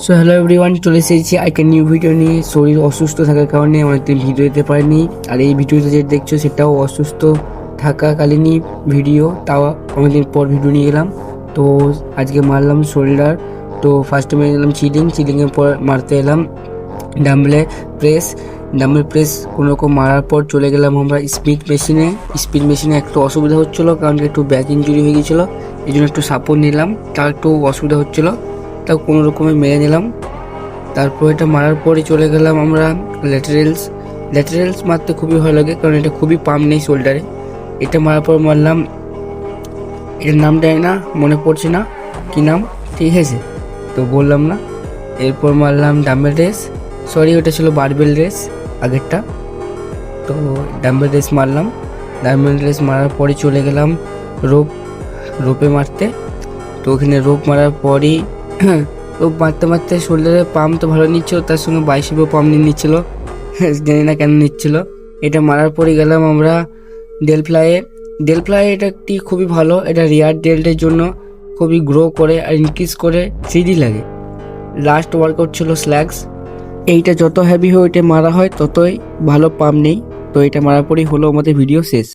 So hello everyone, চলে এসেছি একটা নিউ ভিডিও নিয়ে। শরীর অসুস্থ থাকার কারণে অনেকদিন ভিডিও দিতে পারিনি, আর এই ভিডিওতে যেটা দেখছো সেটাও অসুস্থ থাকাকালীনই ভিডিও, তাও অনেকদিন পর ভিডিও নিয়ে গেলাম। তো আজকে মারলাম শোল্ডার। তো ফার্স্টে মেরে নিলাম চিলিংয়ের পর মারতে এলাম ডাম্বেল প্রেস কোনোরকম মারার পর চলে গেলাম আমরা স্পিড মেশিনে একটু অসুবিধা হচ্ছিলো, কারণ একটু ব্যাক ইঞ্জুরি হয়ে গিয়েছিলো, এই জন্য একটু সাপোর্ট নিলাম, তাও একটু অসুবিধা হচ্ছিলো, তাও কোনো রকমে মেরে নিলাম। তারপর এটা মারার পরে চলে গেলাম আমরা ল্যাটারেলস মারতে খুবই ভালো লাগে, কারণ এটা খুবই পাম্প নেই শোল্ডারে। এটা মারার পর মারলাম, এটার নামটা না মনে পড়ছে না কি নাম, ঠিক আছে তো বললাম না। এরপর মারলাম ডাম্বেল রেস, ওটা ছিল বারবেল রেস আগেরটা। তো ডাম্বেল রেস মারলাম, ডাম্বেল রেস মারার পরে চলে গেলাম রোপে মারতে। তো ওখানে রোপ মারার পরই রোপ মারতে মারতে শোল্ডারে পাম্প তো ভালো নিচ্ছিল, তার সঙ্গে বাইসেপেও পাম্প নিয়ে নিচ্ছিলো, জানি না কেন নিচ্ছিল। এটা মারার পরে গেলাম আমরা ডেল ফ্লাই এটা একটি খুবই ভালো, এটা রিয়ার ডেল্টের জন্য খুবই গ্রো করে আর ইনক্রিজ করে, সিডি লাগে। লাস্ট ওয়ার্কআউট ছিল স্ল্যাগস। এইটা যত হেভি হয়ে ওইটা মারা হয় ততই ভালো পাম্প নেই। তো এটা মারার পরেই হলো আমাদের ভিডিও শেষ।